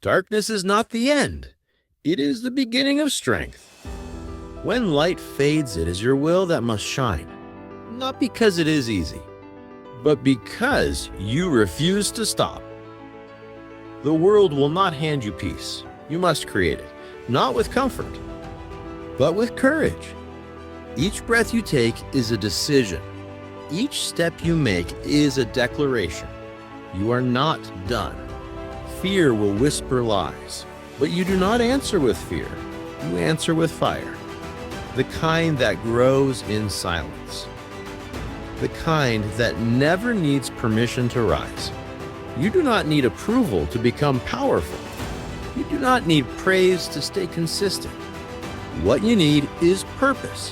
Darkness is not the end. It is the beginning of strength. When light fades, it is your will that must shine. Not because it is easy, but because you refuse to stop. The world will not hand you peace. You must create it, not with comfort, but with courage. Each breath you take is a decision. Each step you make is a declaration. You are not done. Fear will whisper lies, but you do not answer with fear. You answer with fire. The kind that grows in silence. The kind that never needs permission to rise. You do not need approval to become powerful. You do not need praise to stay consistent. What you need is purpose.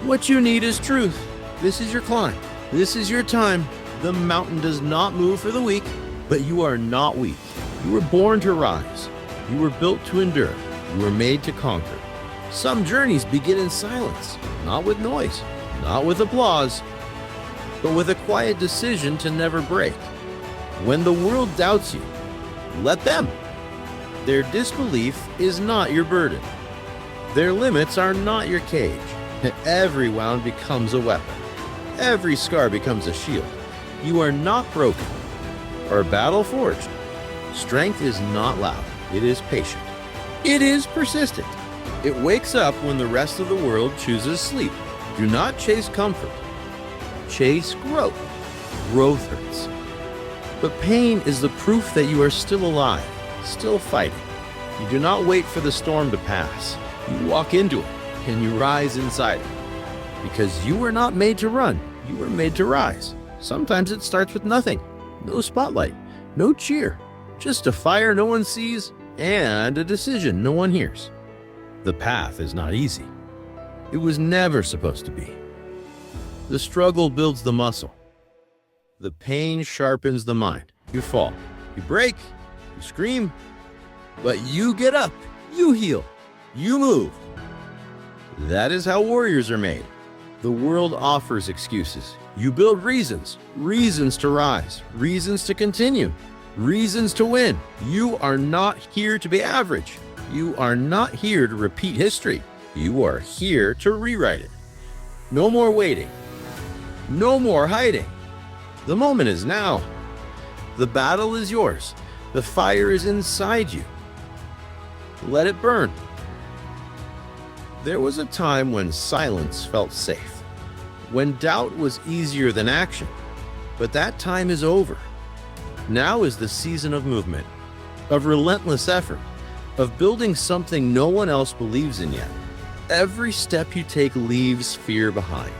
What you need is truth. This is your climb. This is your time. The mountain does not move for the weak, but you are not weak. You were born to rise. You were built to endure. You were made to conquer. Some journeys begin in silence, not with noise, not with applause, but with a quiet decision to never break. When the world doubts you, let them. Their disbelief is not your burden. Their limits are not your cage. Every wound becomes a weapon. Every scar becomes a shield. You are not broken or battle forged. Strength is not loud. It is patient. It is persistent. It wakes up when the rest of the world chooses sleep. Do not chase comfort. Chase growth. Growth hurts. But pain is the proof that you are still alive, still fighting. You do not wait for the storm to pass. You walk into it and you rise inside it. Because you were not made to run. You were made to rise. Sometimes it starts with nothing. No spotlight, no cheer. Just a fire no one sees and a decision no one hears. The path is not easy. It was never supposed to be. The struggle builds the muscle. The pain sharpens the mind. You fall, you break, you scream, but you get up, you heal, you move. That is how warriors are made. The world offers excuses. You build reasons, reasons to rise, reasons to continue, reasons to win. You are not here to be average. You are not here to repeat history. You are here to rewrite it. No more waiting. No more hiding. The moment is now. The battle is yours. The fire is inside you. Let it burn. There was a time when silence felt safe, when doubt was easier than action, but that time is over. Now is the season of movement, of relentless effort, of building something no one else believes in yet. Every step you take leaves fear behind.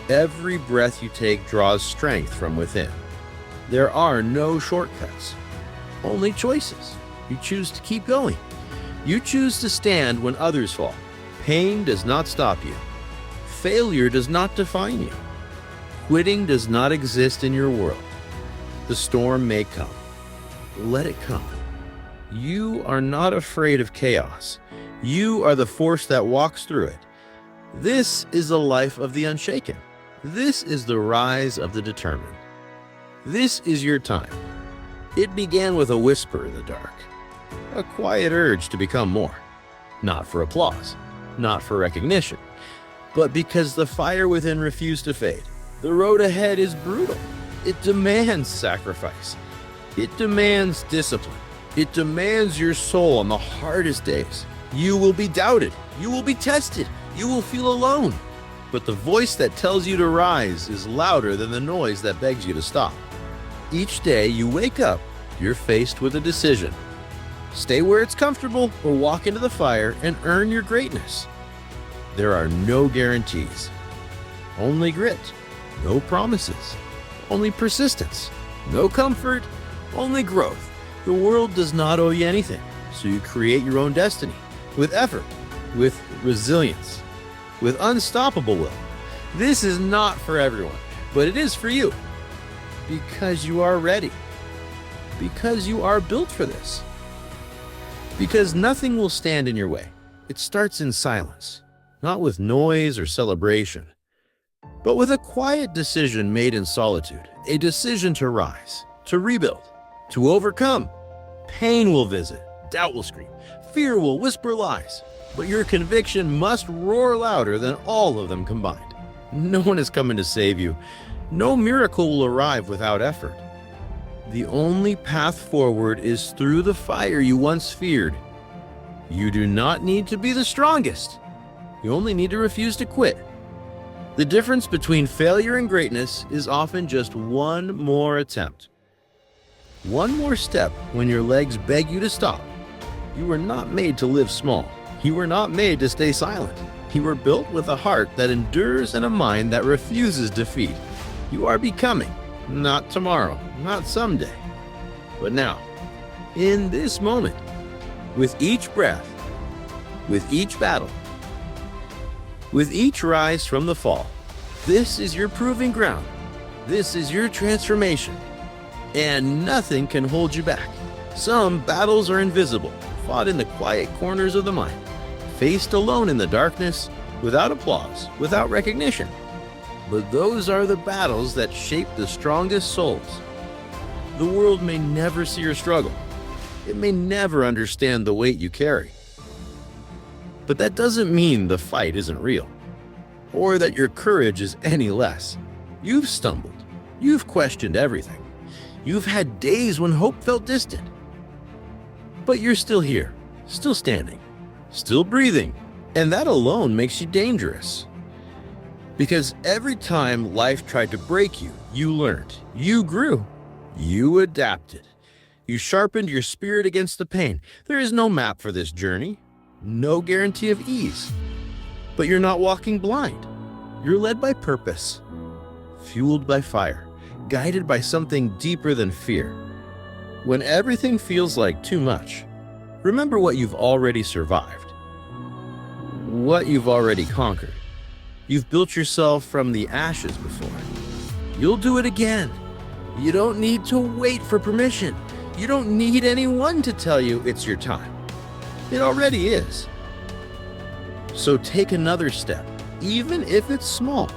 Every breath you take draws strength from within. There are no shortcuts, only choices. You choose to keep going. You choose to stand when others fall. Pain does not stop you. Failure does not define you. Quitting does not exist in your world. The storm may come. Let it come. You are not afraid of chaos. You are the force that walks through it. This is the life of the unshaken. This is the rise of the determined. This is your time. It began with a whisper in the dark, a quiet urge to become more. Not for applause, not for recognition, but because the fire within refused to fade. The road ahead is brutal. It demands sacrifice. It demands discipline. It demands your soul on the hardest days. You will be doubted. You will be tested. You will feel alone. But the voice that tells you to rise is louder than the noise that begs you to stop. Each day you wake up, you're faced with a decision. Stay where it's comfortable or walk into the fire and earn your greatness. There are no guarantees. Only grit. No promises. Only persistence. No comfort. Only growth. The world does not owe you anything, so you create your own destiny with effort, with resilience, with unstoppable will. This is not for everyone, but it is for you. Because you are ready. Because you are built for this. Because nothing will stand in your way. It starts in silence, not with noise or celebration, but with a quiet decision made in solitude, a decision to rise, to rebuild, to overcome. Pain will visit, Doubt will scream. Fear will whisper lies. But your conviction must roar louder than all of them combined. No one is coming to save you. No miracle will arrive without effort. The only path forward is through the fire you once feared. You do not need to be the strongest. You only need to refuse to quit. The difference between failure and greatness is often just one more attempt. One more step when your legs beg you to stop. You were not made to live small. You were not made to stay silent. You were built with a heart that endures and a mind that refuses defeat. You are becoming, not tomorrow, not someday, but now, in this moment, with each breath, with each battle, with each rise from the fall. This is your proving ground. This is your transformation. And nothing can hold you back. Some battles are invisible, fought in the quiet corners of the mind, faced alone in the darkness, without applause, without recognition. But those are the battles that shape the strongest souls. The world may never see your struggle. It may never understand the weight you carry. But that doesn't mean the fight isn't real, or that your courage is any less. You've stumbled. You've questioned everything. You've had days when hope felt distant. But you're still here, still standing, still breathing, and that alone makes you dangerous. Because every time life tried to break you, you learned, you grew, you adapted. You sharpened your spirit against the pain. There is no map for this journey, no guarantee of ease. But you're not walking blind. You're led by purpose, fueled by fire, guided by something deeper than fear. When everything feels like too much, remember what you've already survived, what you've already conquered. You've built yourself from the ashes before. You'll do it again. You don't need to wait for permission. You don't need anyone to tell you it's your time. It already is. So take another step, even if it's small,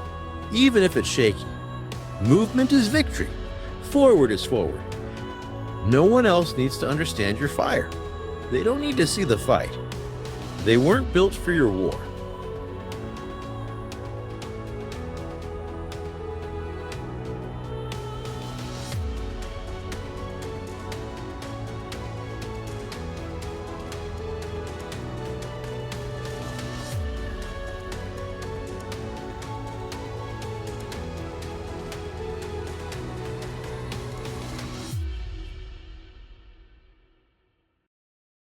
even if it's shaky. Movement is victory. Forward is forward. No one else needs to understand your fire. They don't need to see the fight. They weren't built for your war.